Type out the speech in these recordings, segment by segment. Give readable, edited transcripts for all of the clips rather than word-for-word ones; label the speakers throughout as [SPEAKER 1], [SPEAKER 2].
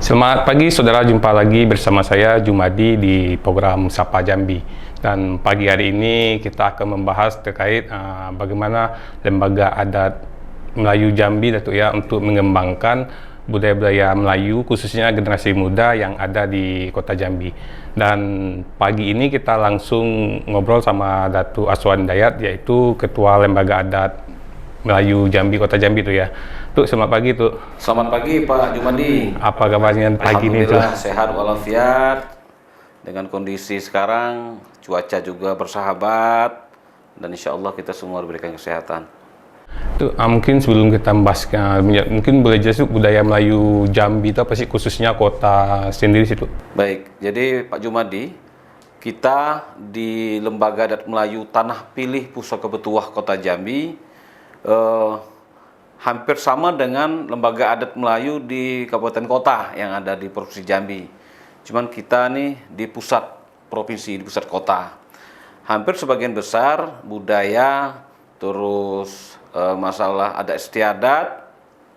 [SPEAKER 1] Selamat pagi saudara, jumpa lagi bersama saya Jumadi di program Sapa Jambi. Dan pagi hari ini kita akan membahas terkait bagaimana lembaga adat Melayu Jambi Datuk ya untuk mengembangkan budaya-budaya Melayu khususnya generasi muda yang ada di Kota Jambi. Dan pagi ini kita langsung ngobrol sama Datuk Aswan Dayat, yaitu Ketua Lembaga Adat Melayu Jambi Kota Jambi tuh ya. Tuh, selamat pagi tuh.
[SPEAKER 2] Selamat pagi Pak Jumadi.
[SPEAKER 1] Apa kabarnya pagi ini tuh?
[SPEAKER 2] Alhamdulillah sehat walafiat. Dengan kondisi sekarang cuaca juga bersahabat dan insya Allah kita semua diberikan kesehatan.
[SPEAKER 1] Tuh, mungkin sebelum kita membahas, mungkin boleh jelas budaya Melayu Jambi itu apa sih, khususnya kota sendiri situ?
[SPEAKER 2] Baik, jadi Pak Jumadi, kita di Lembaga Adat Melayu Tanah Pilih Pusaka Betuah Kota Jambi hampir sama dengan lembaga adat Melayu di kabupaten kota yang ada di Provinsi Jambi. Cuman kita nih di pusat provinsi, di pusat kota. Hampir sebagian besar budaya, terus masalah adat istiadat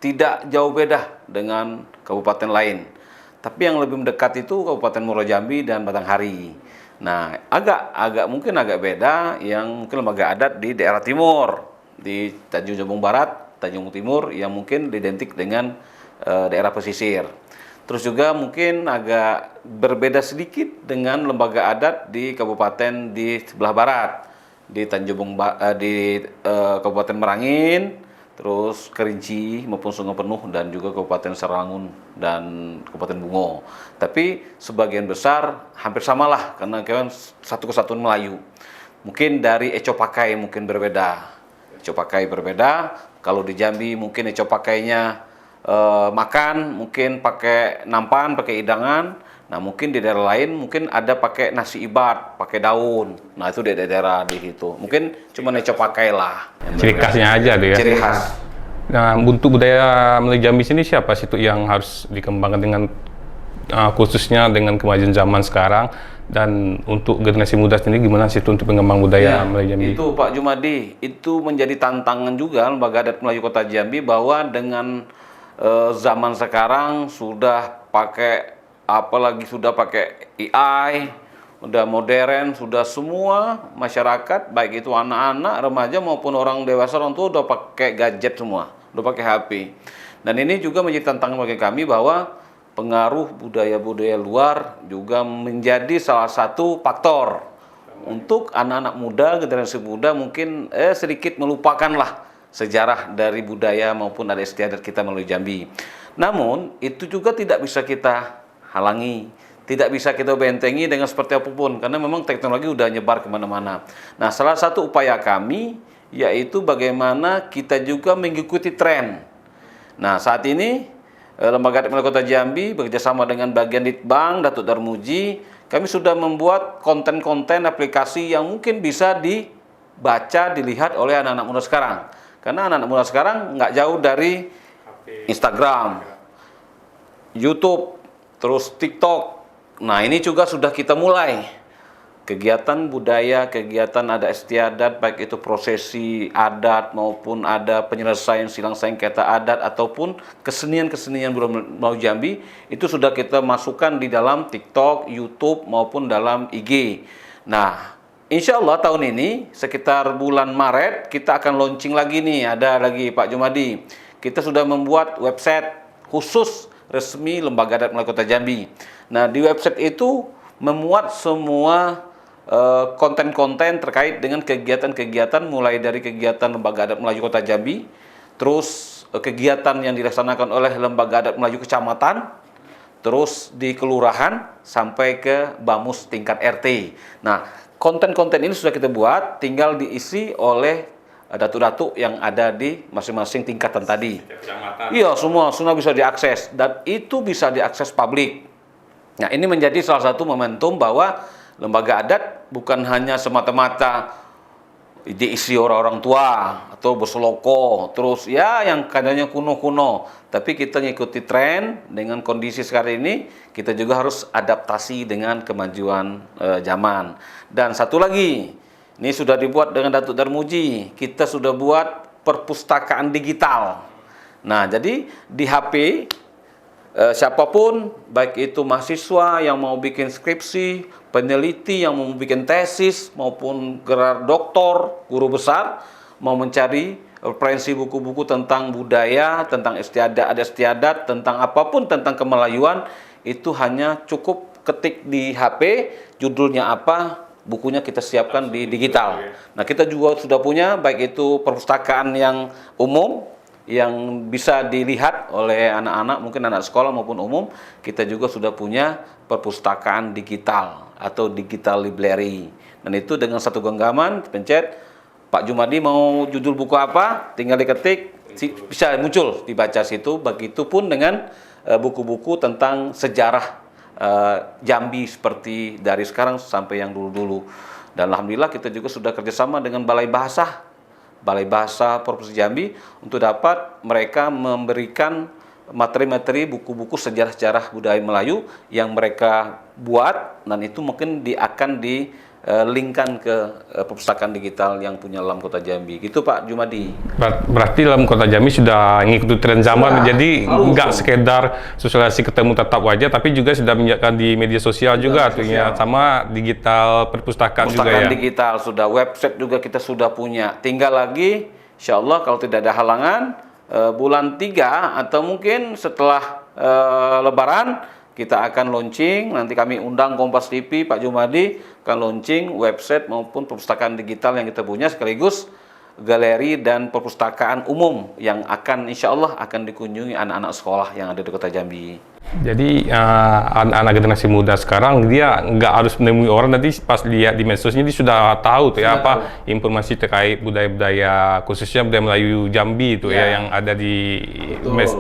[SPEAKER 2] tidak jauh beda dengan kabupaten lain. Tapi yang lebih mendekat itu Kabupaten Muaro Jambi dan Batanghari. Nah, mungkin agak beda yang mungkin lembaga adat di daerah timur, di Tanjung Jabung Barat, Tanjung Timur yang mungkin identik dengan daerah pesisir. Terus juga mungkin agak berbeda sedikit dengan lembaga adat di kabupaten di sebelah barat, di Kabupaten Merangin, terus Kerinci maupun Sungai Penuh dan juga Kabupaten Serangun dan Kabupaten Bungo. Tapi sebagian besar hampir samalah karena kan satu kesatuan Melayu. Mungkin dari Eco Pakai mungkin berbeda. Eco Pakai berbeda. Kalau di Jambi mungkin Eco Pakainya makan, mungkin pakai nampan, pakai hidangan. Nah, mungkin di daerah lain mungkin ada pakai nasi ibat, pakai daun. Nah, itu di daerah di situ. Mungkin cuma Eco Pakai lah.
[SPEAKER 1] Ciri khasnya aja tuh ya.
[SPEAKER 2] Ciri khas.
[SPEAKER 1] Nah, untuk budaya Melayu Jambi sini siapa sih tuh yang harus dikembangkan dengan khususnya dengan kemajuan zaman sekarang, dan untuk generasi muda sendiri gimana sih tuh untuk pengembang budaya Melayu Jambi?
[SPEAKER 2] Itu Pak Jumadi, itu menjadi tantangan juga Lembaga Adat Melayu Kota Jambi bahwa dengan zaman sekarang sudah pakai sudah pakai AI, udah modern, sudah semua masyarakat baik itu anak-anak, remaja maupun orang dewasa, orang tua udah pakai gadget semua, udah pakai HP. Dan ini juga menjadi tantangan bagi kami bahwa pengaruh budaya-budaya luar juga menjadi salah satu faktor untuk anak-anak muda, generasi muda mungkin sedikit melupakanlah sejarah dari budaya maupun adat istiadat kita melalui Jambi. Namun itu juga tidak bisa kita halangi, tidak bisa kita bentengi dengan seperti apapun karena memang teknologi udah nyebar kemana-mana. Nah, salah satu upaya kami yaitu bagaimana kita juga mengikuti tren. Nah, saat ini Lembaga Adat Melayu Kota Jambi bekerjasama dengan bagian Litbang Datuk Darmuji, kami sudah membuat konten-konten aplikasi yang mungkin bisa dibaca, dilihat oleh anak-anak muda sekarang. Karena anak-anak muda sekarang nggak jauh dari Instagram, YouTube, terus TikTok. Nah, ini juga sudah kita mulai kegiatan budaya, kegiatan adat istiadat, baik itu prosesi adat maupun ada penyelesaian silang sengketa adat ataupun kesenian-kesenian Melayu Jambi, itu sudah kita masukkan di dalam TikTok, YouTube maupun dalam IG. Nah, insya Allah tahun ini sekitar bulan Maret kita akan launching lagi nih, ada lagi Pak Jumadi. Kita sudah membuat website khusus resmi Lembaga Adat Melayu Kota Jambi. Nah, di website itu memuat semua konten-konten terkait dengan kegiatan-kegiatan mulai dari kegiatan Lembaga Adat Melayu Kota Jambi, terus kegiatan yang dilaksanakan oleh Lembaga Adat Melayu Kecamatan, terus di kelurahan sampai ke Bamus tingkat RT. Nah, konten-konten ini sudah kita buat, tinggal diisi oleh datuk-datuk yang ada di masing-masing tingkatan tadi. Iya, semua bisa diakses dan itu bisa diakses publik. Nah, ini menjadi salah satu momentum bahwa lembaga adat bukan hanya semata-mata diisi orang-orang tua atau berseloko, terus ya yang kadangnya kuno-kuno. Tapi kita ngikuti tren dengan kondisi sekarang ini, kita juga harus adaptasi dengan kemajuan zaman. Dan satu lagi, ini sudah dibuat dengan Datuk Darmuji, kita sudah buat perpustakaan digital. Nah, jadi di HP siapapun, baik itu mahasiswa yang mau bikin skripsi, peneliti yang mau bikin tesis, maupun gelar doktor, guru besar, mau mencari referensi buku-buku tentang budaya, tentang adat istiadat, tentang apapun tentang kemelayuan, itu hanya cukup ketik di HP, judulnya apa, bukunya kita siapkan di digital. Nah, kita juga sudah punya, baik itu perpustakaan yang umum, yang bisa dilihat oleh anak-anak, mungkin anak sekolah maupun umum. Kita juga sudah punya perpustakaan digital atau digital library. Dan itu dengan satu genggaman, pencet, Pak Jumadi mau judul buku apa, tinggal diketik, bisa muncul dibaca situ. Begitupun dengan buku-buku tentang sejarah Jambi seperti dari sekarang sampai yang dulu-dulu. Dan alhamdulillah kita juga sudah kerjasama dengan Balai Bahasa Provinsi Jambi untuk dapat mereka memberikan materi-materi buku-buku sejarah-sejarah budaya Melayu yang mereka buat, dan itu mungkin akan di-linkkan ke perpustakaan digital yang punya LAM Kota Jambi. Gitu Pak Jumadi.
[SPEAKER 1] Berarti LAM Kota Jambi sudah mengikuti tren zaman, jadi nggak sekedar sosialisasi ketemu tatap wajah, tapi juga sudah menyiapkan di media sosial juga, artinya sama digital perpustakaan juga ya.
[SPEAKER 2] Digital sudah, website juga kita sudah punya. Tinggal lagi, insya Allah kalau tidak ada halangan, bulan 3 atau mungkin setelah Lebaran, kita akan launching, nanti kami undang Kompas TV, Pak Jumadi akan launching website maupun perpustakaan digital yang kita punya, sekaligus galeri dan perpustakaan umum yang akan insya Allah akan dikunjungi anak-anak sekolah yang ada di Kota Jambi.
[SPEAKER 1] Jadi anak-anak generasi muda sekarang dia nggak harus menemui orang, nanti pas lihat di medsosnya dia sudah tahu tuh ya apa informasi terkait budaya-budaya, khususnya budaya Melayu Jambi itu ya yang ada di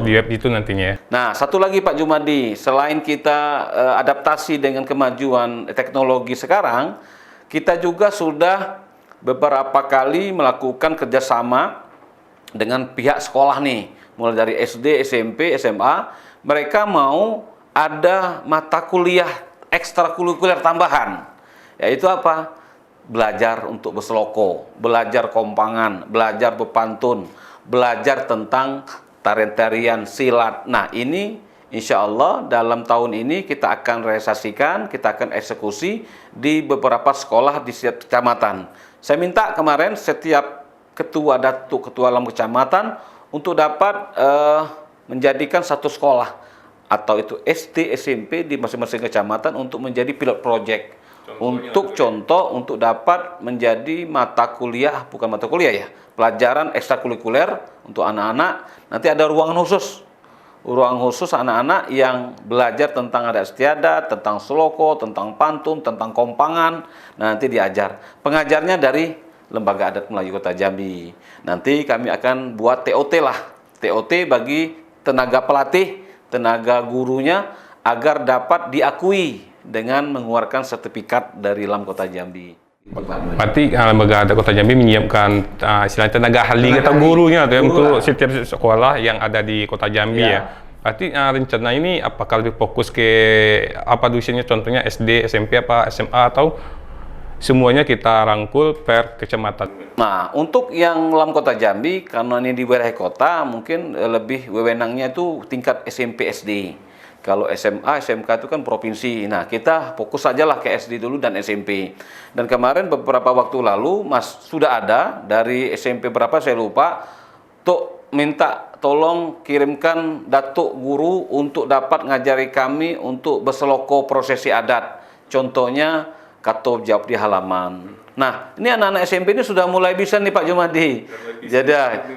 [SPEAKER 1] web itu nantinya.
[SPEAKER 2] Nah, satu lagi Pak Jumadi, selain kita adaptasi dengan kemajuan teknologi sekarang, kita juga sudah beberapa kali melakukan kerjasama dengan pihak sekolah nih, mulai dari SD, SMP, SMA. Mereka mau ada mata kuliah ekstrakurikuler tambahan, yaitu apa? Belajar untuk berseloko, belajar kompangan, belajar berpantun, belajar tentang tarian-tarian silat. Nah, ini insya Allah dalam tahun ini kita akan realisasikan, kita akan eksekusi di beberapa sekolah di setiap kecamatan. Saya minta kemarin setiap ketua datuk, ketua LAM kecamatan untuk dapat menjadikan satu sekolah atau itu SD, SMP di masing-masing kecamatan untuk menjadi pilot project. Contoh untuk dapat menjadi mata kuliah, bukan mata kuliah ya, pelajaran ekstrakurikuler untuk anak-anak. Nanti ada ruang khusus anak-anak yang belajar tentang adat istiadat, tentang seloko, tentang pantun, tentang kompangan. Nah, nanti diajar. Pengajarnya dari Lembaga Adat Melayu Kota Jambi. Nanti kami akan buat TOT lah. TOT bagi tenaga pelatih, tenaga gurunya, agar dapat diakui dengan mengeluarkan sertifikat dari LAM Kota Jambi.
[SPEAKER 1] Berarti Lembaga Adat Kota Jambi menyiapkan istilahnya tenaga ahli atau gurunya tuh, untuk setiap sekolah yang ada di Kota Jambi ya. Berarti rencana ini apakah lebih fokus ke apa dosennya, contohnya SD, SMP, apa SMA, atau semuanya kita rangkul per kecamatan?
[SPEAKER 2] Nah, untuk yang LAM Kota Jambi, karena ini di wilayah kota, mungkin lebih wewenangnya itu tingkat SMP SD. Kalau SMA, SMK itu kan provinsi. Nah, kita fokus sajalah ke SD dulu dan SMP. Dan kemarin beberapa waktu lalu, sudah ada dari SMP berapa saya lupa, tuh minta tolong kirimkan datuk guru untuk dapat ngajari kami untuk berseloko prosesi adat. Contohnya, katop jawab di halaman. Nah, ini anak-anak SMP ini sudah mulai bisa nih Pak Jumadi. Jadi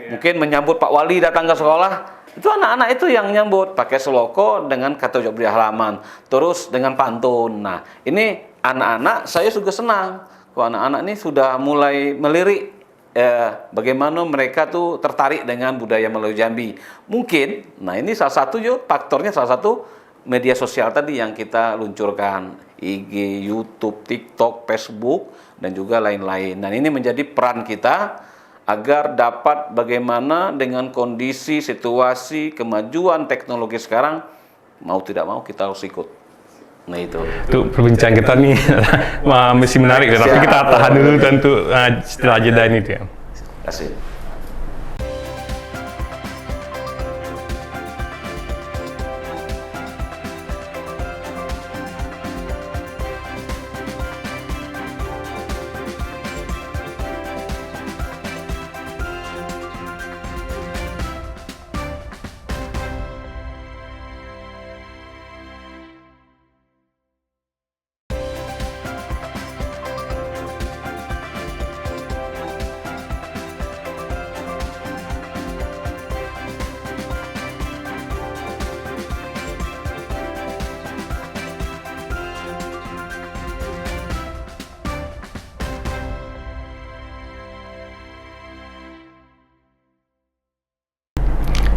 [SPEAKER 2] mungkin menyambut Pak Wali datang ke sekolah. Itu anak-anak itu yang nyambut pakai seloko dengan kata jawab di halaman, terus dengan pantun. Nah, ini anak-anak saya juga senang. Kalau anak-anak ini sudah mulai melirik bagaimana mereka tuh tertarik dengan budaya Melayu Jambi. Mungkin, nah ini salah satu faktornya, salah satu media sosial tadi yang kita luncurkan, IG, YouTube, TikTok, Facebook, dan juga lain-lain. Dan ini menjadi peran kita agar dapat bagaimana dengan kondisi, situasi, kemajuan teknologi sekarang, mau tidak mau kita harus ikut. Nah itu
[SPEAKER 1] perbincangan kita nih masih menarik, tapi kita tahan dulu tentu setelah jeda ini ya.
[SPEAKER 2] Terima kasih.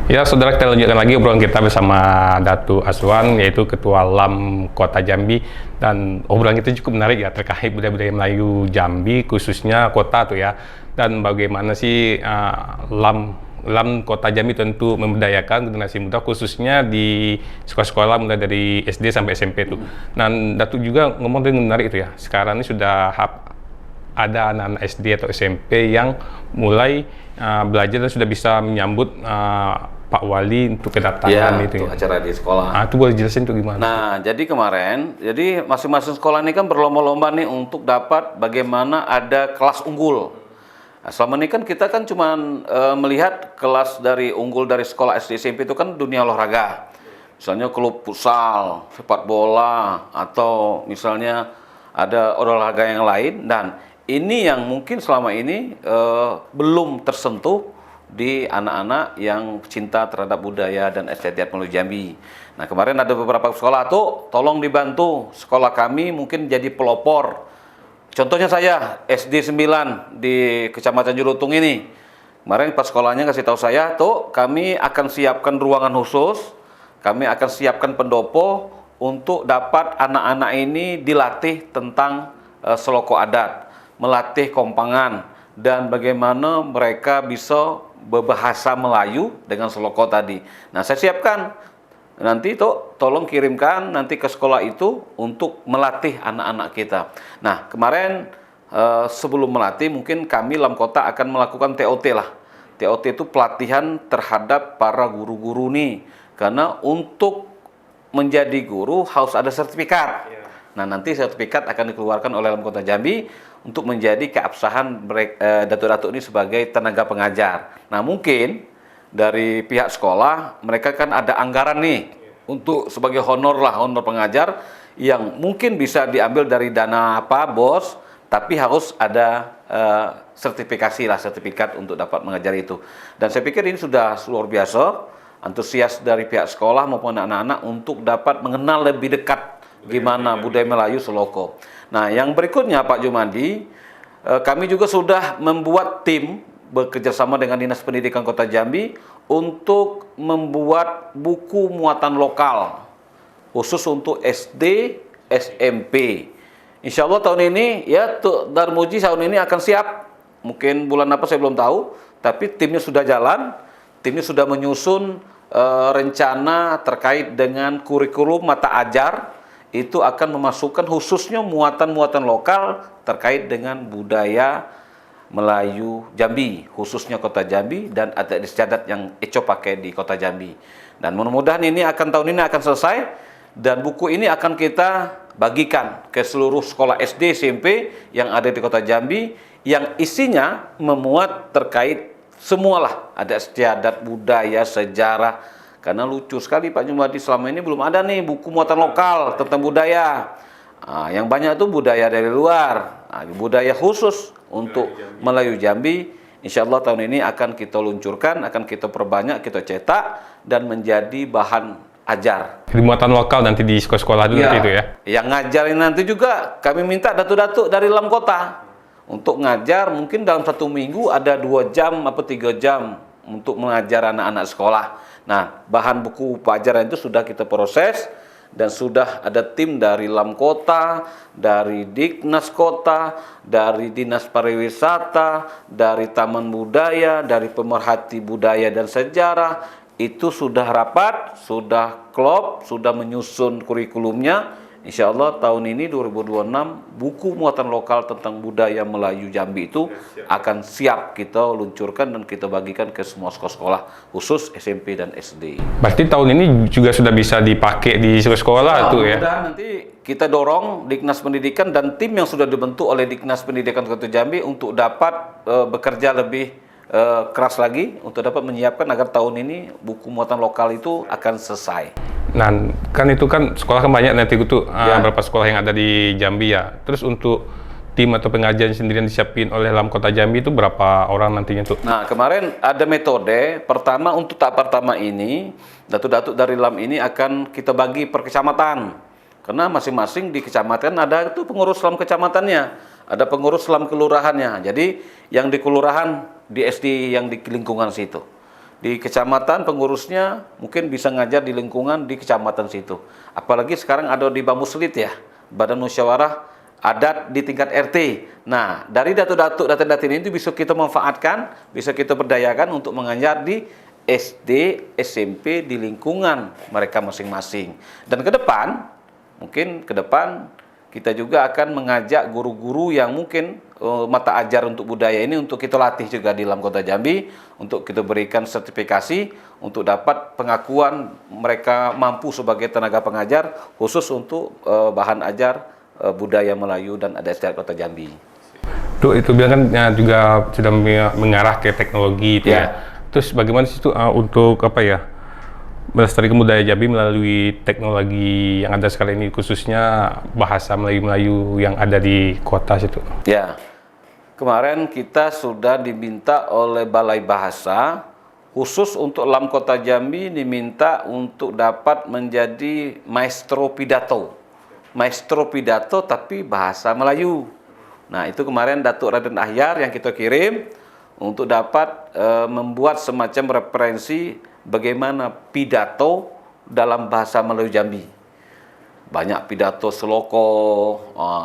[SPEAKER 1] Ya, saudara, kita lanjutkan lagi obrolan kita bersama Datu Aswan, yaitu Ketua LAM Kota Jambi. Dan obrolan kita cukup menarik ya, terkait budaya-budaya Melayu Jambi, khususnya kota tuh ya. Dan bagaimana sih LAM Kota Jambi tentu memberdayakan generasi muda, khususnya di sekolah-sekolah mulai dari SD sampai SMP tuh. Dan Datu juga ngomong dengan menarik itu ya, sekarang ini sudah ada anak-anak SD atau SMP yang mulai belajar dan sudah bisa menyambut Pak Wali untuk kedatangan itu ya.
[SPEAKER 2] Acara di sekolah.
[SPEAKER 1] Itu boleh jelasin tuh gimana?
[SPEAKER 2] Nah, jadi kemarin, masing-masing sekolah ini kan berlomba-lomba nih untuk dapat bagaimana ada kelas unggul. Nah, selama ini kan kita kan cuma melihat kelas dari unggul dari sekolah SD SMP itu kan dunia olahraga. Misalnya klub futsal, sepak bola, atau misalnya ada olahraga yang lain. Dan ini yang mungkin selama ini belum tersentuh di anak-anak yang cinta terhadap budaya dan estetik Melayu Jambi. Nah, kemarin ada beberapa sekolah tuh, tolong dibantu sekolah kami mungkin jadi pelopor. Contohnya saya SD 9 di Kecamatan Julutung ini. Kemarin pas sekolahnya kasih tahu saya, tuh kami akan siapkan ruangan khusus, kami akan siapkan pendopo untuk dapat anak-anak ini dilatih tentang seloko adat, melatih kompangan, dan bagaimana mereka bisa berbahasa Melayu dengan seloko tadi. Nah, saya siapkan. Nanti tolong kirimkan nanti ke sekolah itu untuk melatih anak-anak kita. Nah, kemarin sebelum melatih mungkin kami LAM Kota akan melakukan TOT lah. TOT itu pelatihan terhadap para guru-guru nih. Karena untuk menjadi guru harus ada sertifikat. Nah, nanti sertifikat akan dikeluarkan oleh LAM Kota Jambi untuk menjadi keabsahan datuk-datuk ini sebagai tenaga pengajar. Nah, mungkin dari pihak sekolah mereka kan ada anggaran nih untuk sebagai honor pengajar yang mungkin bisa diambil dari dana bos, tapi harus ada sertifikat untuk dapat mengajar itu. Dan saya pikir ini sudah luar biasa antusias dari pihak sekolah maupun anak-anak untuk dapat mengenal lebih dekat gimana budaya Melayu seloko. Nah, yang berikutnya Pak Jumadi, kami juga sudah membuat tim bekerjasama dengan Dinas Pendidikan Kota Jambi untuk membuat buku muatan lokal khusus untuk SD, SMP. Insya Allah tahun ini ya Darmuji tahun ini akan siap. Mungkin bulan apa saya belum tahu, tapi timnya sudah jalan, timnya sudah menyusun rencana terkait dengan kurikulum mata ajar. Itu akan memasukkan khususnya muatan-muatan lokal terkait dengan budaya Melayu Jambi, khususnya Kota Jambi dan adat istiadat yang Eco pakai di Kota Jambi. Dan mudah-mudahan tahun ini akan selesai, dan buku ini akan kita bagikan ke seluruh sekolah SD SMP yang ada di Kota Jambi, yang isinya memuat terkait semualah adat istiadat, budaya, sejarah. Karena lucu sekali Pak Jumadi, selama ini belum ada nih buku muatan lokal tentang budaya. Yang banyak itu budaya dari luar, budaya khusus untuk Melayu Jambi. Insya Allah tahun ini akan kita luncurkan, akan kita perbanyak, kita cetak, dan menjadi bahan ajar.
[SPEAKER 1] Jadi muatan lokal nanti di sekolah-sekolah dulu
[SPEAKER 2] Ya,
[SPEAKER 1] itu ya?
[SPEAKER 2] Yang ngajarin nanti juga kami minta datuk-datuk dari LAM Kota untuk ngajar, mungkin dalam 1 minggu ada 2 jam atau 3 jam untuk mengajar anak-anak sekolah. Nah, bahan buku pelajaran itu sudah kita proses dan sudah ada tim dari LAM Kota, dari Diknas Kota, dari Dinas Pariwisata, dari Taman Budaya, dari Pemerhati Budaya dan Sejarah. Itu sudah rapat, sudah klop, sudah menyusun kurikulumnya. Insya Allah tahun ini 2026 buku muatan lokal tentang budaya Melayu Jambi itu akan siap kita luncurkan dan kita bagikan ke semua sekolah-sekolah khusus SMP dan SD.
[SPEAKER 1] Berarti tahun ini juga sudah bisa dipakai di sekolah itu ya?
[SPEAKER 2] Mudah nanti kita dorong Diknas Pendidikan dan tim yang sudah dibentuk oleh Diknas Pendidikan Kota Jambi untuk dapat bekerja lebih keras lagi untuk dapat menyiapkan agar tahun ini buku muatan lokal itu akan selesai.
[SPEAKER 1] Nah, kan itu kan sekolah kan banyak nanti itu berapa sekolah yang ada di Jambi ya. Terus untuk tim atau pengajian sendiri yang disiapin oleh LAM Kota Jambi itu berapa orang nantinya tuh?
[SPEAKER 2] Nah, kemarin ada metode. Pertama, untuk tahap pertama ini, datuk-datuk dari LAM ini akan kita bagi per kecamatan. Karena masing-masing di kecamatan ada itu pengurus LAM kecamatannya, ada pengurus LAM kelurahannya. Jadi yang di kelurahan di SD yang di lingkungan situ. di kecamatan pengurusnya mungkin bisa ngajar di lingkungan di kecamatan situ. Apalagi sekarang ada di Bamuslit ya, Badan Musyawarah Adat di tingkat RT. Nah, dari datuk-datuk datin-datin ini bisa kita manfaatkan, bisa kita berdayakan untuk mengajar di SD, SMP di lingkungan mereka masing-masing. Dan ke depan, mungkin ke depan kita juga akan mengajak guru-guru yang mungkin mata ajar untuk budaya ini untuk kita latih juga di dalam Kota Jambi, untuk kita berikan sertifikasi untuk dapat pengakuan mereka mampu sebagai tenaga pengajar khusus untuk bahan ajar budaya Melayu dan adat istiadat Kota Jambi.
[SPEAKER 1] Itu bilang kan juga sudah mengarah ke teknologi itu ya. Terus bagaimana sih itu untuk apa ya? Melestarikan budaya Jambi melalui teknologi yang ada sekarang ini, khususnya bahasa Melayu-Melayu yang ada di kota situ.
[SPEAKER 2] Ya, kemarin kita sudah diminta oleh Balai Bahasa khusus untuk LAM Kota Jambi, diminta untuk dapat menjadi maestro pidato. Maestro pidato tapi bahasa Melayu. Nah, itu kemarin Datuk Raden Ahyar yang kita kirim untuk dapat membuat semacam referensi bagaimana pidato dalam bahasa Melayu Jambi. Banyak pidato seloko.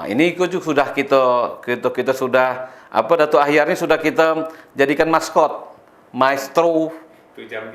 [SPEAKER 2] Ini sudah kita sudah Datuk Ahyar ini sudah kita jadikan maskot, maestro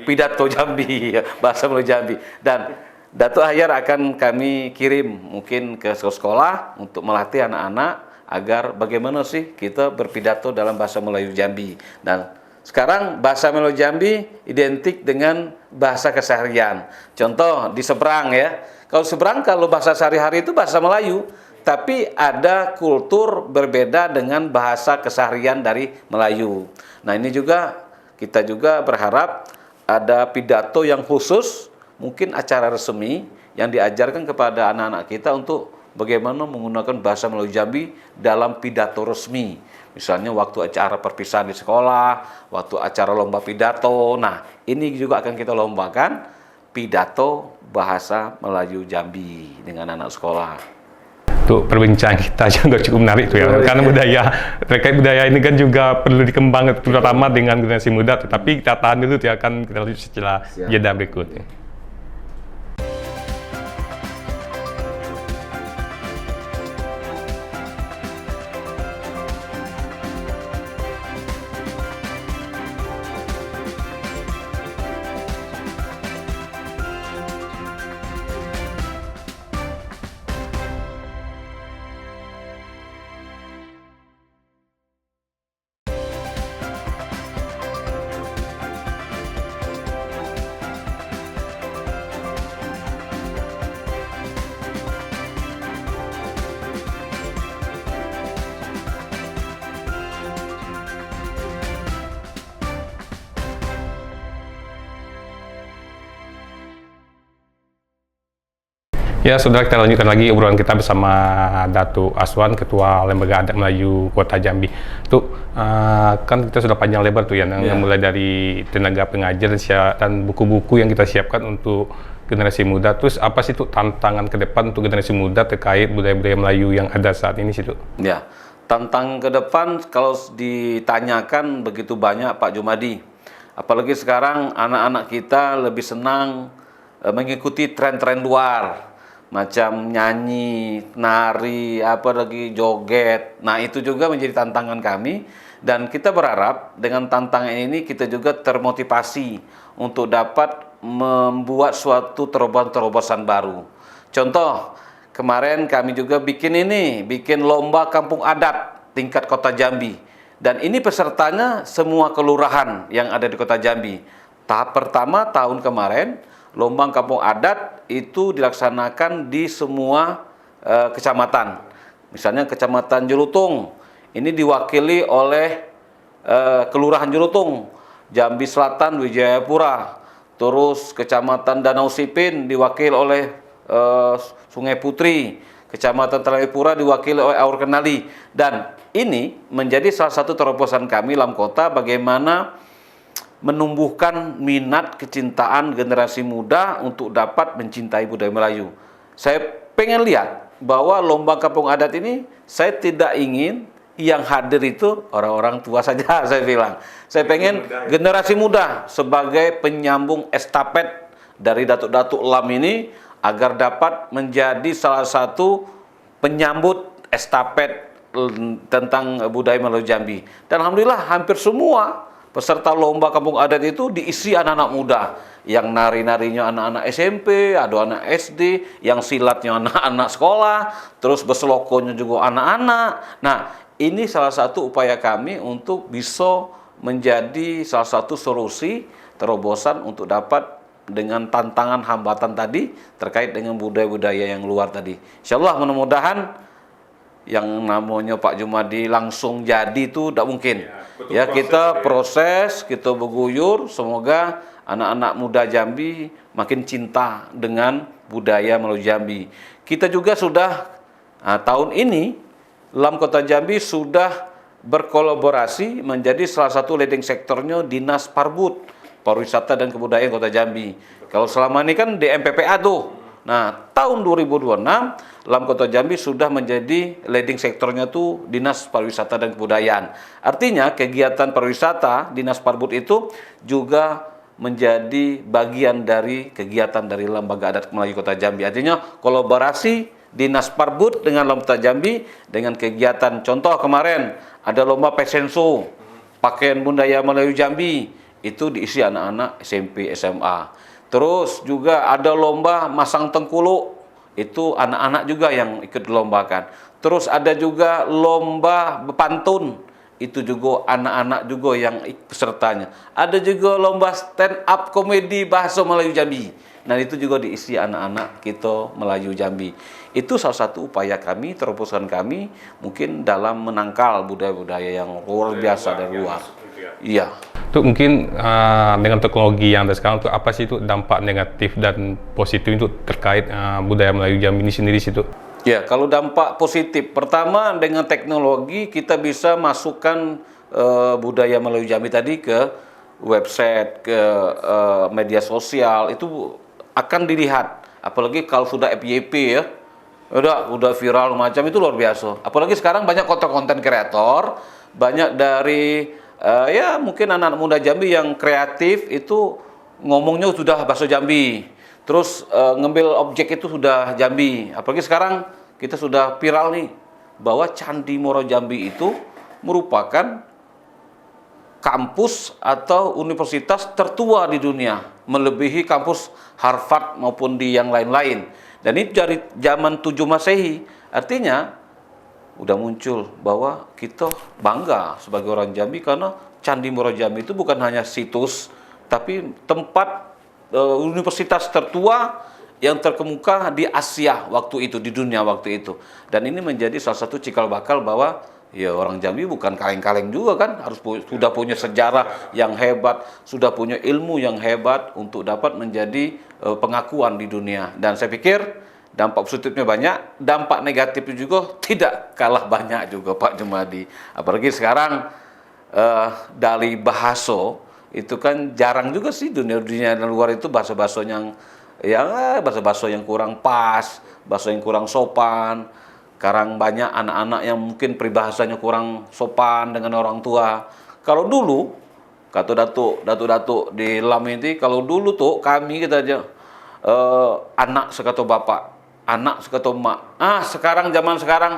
[SPEAKER 2] pidato Jambi, bahasa Melayu Jambi. Dan Datuk Ahyar akan kami kirim mungkin ke sekolah untuk melatih anak-anak agar bagaimana sih kita berpidato dalam bahasa Melayu Jambi. Dan sekarang bahasa Melayu Jambi identik dengan bahasa keseharian. Contoh di seberang ya. Kalau seberang, kalau bahasa sehari-hari itu bahasa Melayu, tapi ada kultur berbeda dengan bahasa keseharian dari Melayu. Nah, ini juga kita juga berharap ada pidato yang khusus, mungkin acara resmi yang diajarkan kepada anak-anak kita untuk bagaimana menggunakan bahasa Melayu Jambi dalam pidato resmi. Misalnya waktu acara perpisahan di sekolah, waktu acara lomba pidato. Nah, ini juga akan kita lombakan pidato bahasa Melayu Jambi dengan anak sekolah.
[SPEAKER 1] Untuk perbincangan kita juga cukup menarik tuh ya, karena budaya terkait budaya ini kan juga perlu dikembangkan terutama dengan generasi muda. Tetapi kita tahan dulu ya, akan kita lanjut setelah jeda berikutnya. Ya, saudara, kita lanjutkan lagi obrolan kita bersama Datuk Aswan, Ketua Lembaga Adat Melayu Kota Jambi. Tuh, kan kita sudah panjang lebar tuh ya, yang mulai dari tenaga pengajar dan buku-buku yang kita siapkan untuk generasi muda. Terus apa sih tuh tantangan ke depan untuk generasi muda terkait budaya-budaya Melayu yang ada saat ini sih tuh?
[SPEAKER 2] Ya, tantangan ke depan kalau ditanyakan begitu banyak Pak Jumadi. Apalagi sekarang anak-anak kita lebih senang mengikuti tren-tren luar. Macam nyanyi, nari, apalagi joget. Nah, itu juga menjadi tantangan kami. Dan kita berharap dengan tantangan ini kita juga termotivasi untuk dapat membuat suatu terobosan-terobosan baru. Contoh, kemarin kami juga bikin lomba kampung adat tingkat Kota Jambi. Dan ini pesertanya semua kelurahan yang ada di Kota Jambi. Tahap pertama tahun kemarin, lomba kampung adat itu dilaksanakan di semua kecamatan. Misalnya Kecamatan Jelutung, ini diwakili oleh Kelurahan Jelutung, Jambi Selatan, Wijayapura. Terus Kecamatan Danau Sipin diwakili oleh Sungai Putri, Kecamatan Telapura diwakili oleh Aur Kenali. Dan ini menjadi salah satu terobosan kami dalam kota bagaimana menumbuhkan minat kecintaan generasi muda untuk dapat mencintai budaya Melayu. Saya pengen lihat bahwa lomba kampung adat ini, saya tidak ingin yang hadir itu orang-orang tua saja. Saya bilang, saya pengen generasi muda sebagai penyambung estafet dari datuk-datuk Lam ini agar dapat menjadi salah satu penyambut estafet tentang budaya Melayu Jambi. Dan alhamdulillah hampir semua peserta lomba kampung adat itu diisi anak-anak muda. Yang nari-narinya anak-anak SMP, ada anak SD, yang silatnya anak-anak sekolah, terus berselokonya juga anak-anak. Nah, ini salah satu upaya kami untuk bisa menjadi salah satu solusi terobosan untuk dapat dengan tantangan hambatan tadi terkait dengan budaya-budaya yang luar tadi. Insya Allah mudah-mudahan yang namanya Pak Jumadi langsung jadi itu tidak mungkin. Ya, kita proses, kita berguyur, semoga anak-anak muda Jambi makin cinta dengan budaya Melayu Jambi. Kita juga sudah tahun ini Lam Kota Jambi sudah berkolaborasi menjadi salah satu leading sektornya Dinas Parbud, Pariwisata dan Kebudayaan Kota Jambi. Kalau selama ini kan di MPPA tuh. Nah, tahun 2026 Lam Kota Jambi sudah menjadi leading sektornya tuh Dinas Pariwisata dan Kebudayaan. Artinya kegiatan pariwisata Dinas Parbud itu juga menjadi bagian dari kegiatan dari Lembaga Adat Melayu Kota Jambi. Artinya kolaborasi Dinas Parbud dengan Lam Kota Jambi dengan kegiatan, contoh kemarin ada lomba fashion show pakaian budaya Melayu Jambi, itu diisi anak-anak SMP, SMA. Terus juga ada lomba masang tengkuluk, itu anak-anak juga yang ikut dilombakan. Terus ada juga lomba berpantun, itu juga anak-anak juga yang pesertanya. Ada juga lomba stand up komedi bahasa Melayu Jambi. Nah, itu juga diisi anak-anak kita Melayu Jambi. Itu salah satu upaya kami, terobosan kami mungkin dalam menangkal budaya-budaya yang luar biasa dari luar. Iya.
[SPEAKER 1] Itu mungkin dengan teknologi yang ada sekarang itu apa sih itu dampak negatif dan positif itu terkait budaya Melayu Jambi ini sendiri situ?
[SPEAKER 2] Ya, kalau dampak positif, pertama dengan teknologi kita bisa masukkan budaya Melayu Jambi tadi ke website, ke media sosial, itu akan dilihat. Apalagi kalau sudah FYP ya, udah viral macam itu luar biasa. Apalagi sekarang banyak konten kreator, banyak dari ya mungkin anak-anak muda Jambi yang kreatif itu ngomongnya sudah bahasa Jambi. Terus ngambil objek itu sudah Jambi. Apalagi sekarang kita sudah viral nih bahwa Candi Moro Jambi itu merupakan kampus atau universitas tertua di dunia, melebihi kampus Harvard maupun di yang lain-lain. Dan ini dari zaman 7 Masehi. Artinya udah muncul bahwa kita bangga sebagai orang Jambi karena Candi Moro Jambi itu bukan hanya situs, tapi tempat universitas tertua yang terkemuka di Asia waktu itu, di dunia waktu itu. Dan ini menjadi salah satu cikal bakal bahwa ya orang Jambi bukan kaleng-kaleng juga kan, harus sudah punya sejarah yang hebat, sudah punya ilmu yang hebat untuk dapat menjadi pengakuan di dunia. Dan saya pikir dampak positifnya banyak, dampak negatifnya juga tidak kalah banyak juga Pak Jumadi. Apalagi sekarang dari bahasa itu kan jarang juga sih dunia luar itu bahasa-bahasa yang bahasa-bahasa yang kurang pas, bahasa yang kurang sopan. Sekarang banyak anak-anak yang mungkin peribahasanya kurang sopan dengan orang tua. Kalau dulu, kata datuk di Lam ini, kalau dulu tuh kami kita aja anak sekata bapak, anak sekata mak. Sekarang zaman sekarang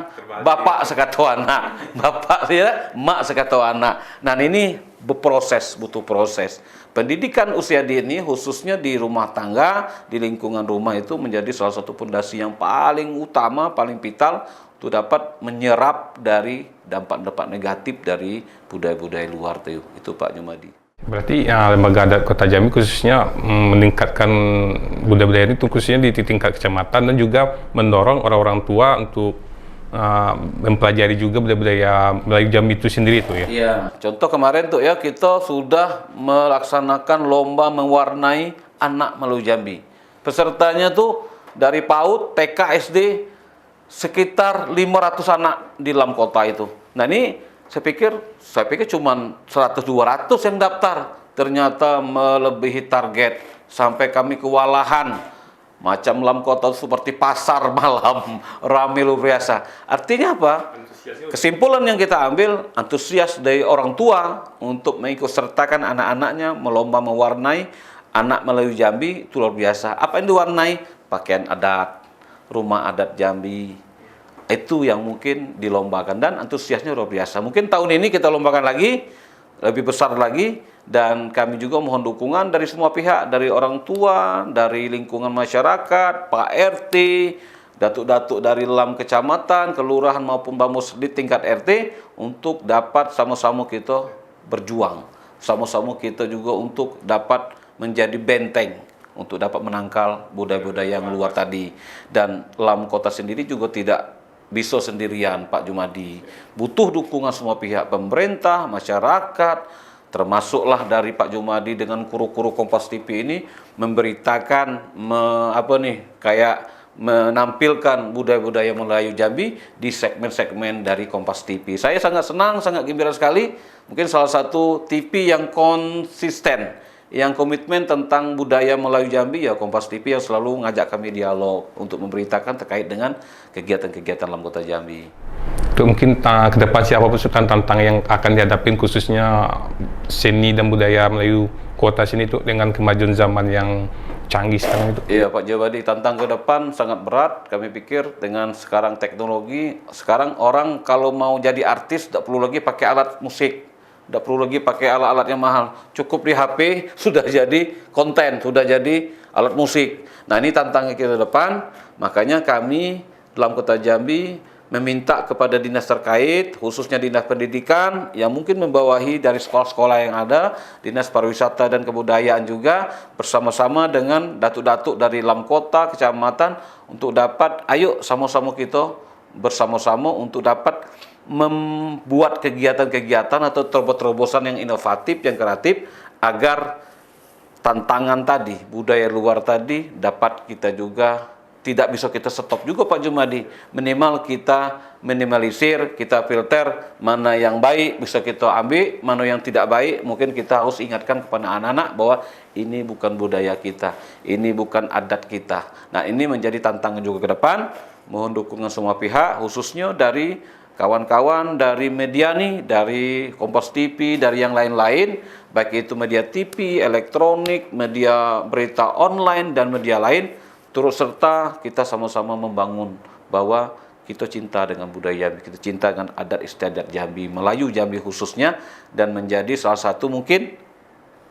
[SPEAKER 2] bapak sekata anak, bapak ya, mak sekata anak. Nah ini berproses, butuh proses. Pendidikan usia dini khususnya di rumah tangga, di lingkungan rumah itu menjadi salah satu fondasi yang paling utama, paling vital untuk dapat menyerap dari dampak-dampak negatif dari budaya-budaya luar itu Pak Jumadi.
[SPEAKER 1] Berarti Lembaga Adat Kota Jambi khususnya meningkatkan budaya-budaya ini khususnya di tingkat kecamatan dan juga mendorong orang-orang tua untuk mempelajari juga budaya-budaya Melayu Jambi itu sendiri itu ya.
[SPEAKER 2] Iya, contoh kemarin tuh ya kita sudah melaksanakan lomba mewarnai anak Melayu Jambi. Pesertanya tuh dari PAUD, TK, SD sekitar 500 anak di Lam Kota itu. Nah ini saya pikir cuma 100-200 yang daftar. Ternyata melebihi target sampai kami kewalahan macam lam kota seperti pasar malam, ramai luar biasa. Artinya apa? Kesimpulan yang kita ambil, antusias dari orang tua untuk mengikut sertakan anak-anaknya melomba mewarnai anak Melayu Jambi itu luar biasa. Apa yang diwarnai? Pakaian adat, rumah adat Jambi. Itu yang mungkin dilombakan dan antusiasnya luar biasa. Mungkin tahun ini kita lombakan lagi, lebih besar lagi, dan kami juga mohon dukungan dari semua pihak, dari orang tua, dari lingkungan masyarakat, Pak RT, datuk-datuk dari LAM kecamatan, kelurahan maupun bamus di tingkat RT untuk dapat sama-sama kita berjuang. Sama-sama kita juga untuk dapat menjadi benteng untuk dapat menangkal budaya-budaya yang luar tadi. Dan LAM kota sendiri juga tidak bisa sendirian, Pak Jumadi. Butuh dukungan semua pihak, pemerintah, masyarakat, termasuklah dari Pak Jumadi dengan kru-kru Kompas TV ini memberitakan menampilkan budaya-budaya Melayu Jambi di segmen-segmen dari Kompas TV. Saya sangat senang, sangat gembira sekali. Mungkin salah satu TV yang konsisten, yang komitmen tentang budaya Melayu Jambi ya Kompas TV, yang selalu ngajak kami dialog untuk memberitakan terkait dengan kegiatan-kegiatan dalam Kota Jambi.
[SPEAKER 1] Itu mungkin ke depan siapa pasukan tantangan yang akan dihadapin khususnya seni dan budaya Melayu kota sini itu dengan kemajuan zaman yang canggih sekarang itu.
[SPEAKER 2] Iya Pak Jawadi, tantangan ke depan sangat berat. Kami pikir dengan sekarang teknologi, sekarang orang kalau mau jadi artis tidak perlu lagi pakai alat musik, tidak perlu lagi pakai alat-alat yang mahal. Cukup di HP sudah jadi konten, sudah jadi alat musik. Nah ini tantangan kita ke depan. Makanya kami dalam Kota Jambi meminta kepada dinas terkait, khususnya dinas pendidikan yang mungkin membawahi dari sekolah-sekolah yang ada, dinas pariwisata dan kebudayaan juga bersama-sama dengan datuk-datuk dari LAM kota, kecamatan untuk dapat, ayo sama-sama kita bersama-sama untuk dapat membuat kegiatan-kegiatan atau terobosan yang inovatif, yang kreatif agar tantangan tadi, budaya luar tadi dapat kita juga tidak bisa kita stop juga Pak Jumadi. Minimal kita minimalisir, kita filter mana yang baik bisa kita ambil, mana yang tidak baik mungkin kita harus ingatkan kepada anak-anak bahwa ini bukan budaya kita, ini bukan adat kita. Nah ini menjadi tantangan juga ke depan. Mohon dukungan semua pihak, khususnya dari kawan-kawan dari media nih, dari Kompas TV, dari yang lain-lain, baik itu media TV, elektronik, media berita online dan media lain. Turut serta kita sama-sama membangun bahwa kita cinta dengan budaya Jambi, kita cinta dengan adat istiadat Jambi, Melayu Jambi khususnya, dan menjadi salah satu mungkin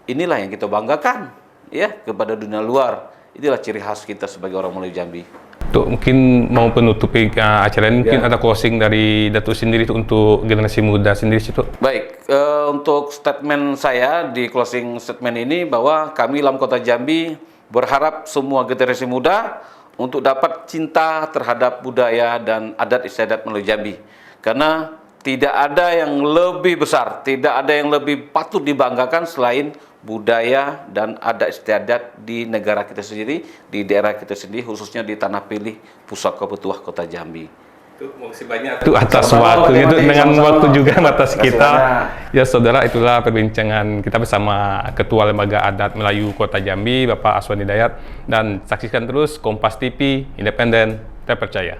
[SPEAKER 2] inilah yang kita banggakan ya kepada dunia luar. Inilah ciri khas kita sebagai orang Melayu Jambi.
[SPEAKER 1] Tuh, mungkin mau penutupi acara ini, mungkin ada closing dari Datuk sendiri untuk generasi muda sendiri situ.
[SPEAKER 2] Baik, untuk statement saya di closing statement ini bahwa kami LAM Kota Jambi berharap semua generasi muda untuk dapat cinta terhadap budaya dan adat istiadat Melayu Jambi. Karena tidak ada yang lebih besar, tidak ada yang lebih patut dibanggakan selain budaya dan adat istiadat di negara kita sendiri, di daerah kita sendiri, khususnya di Tanah Pilih, Pusaka Petuah Kota Jambi.
[SPEAKER 1] Makasih banyak tuh atas waktu itu dengan waktu juga atas kita. Ya saudara, itulah perbincangan kita bersama Ketua Lembaga Adat Melayu Kota Jambi, Bapak Aswan Hidayat, dan saksikan terus Kompas TV, independen, terpercaya.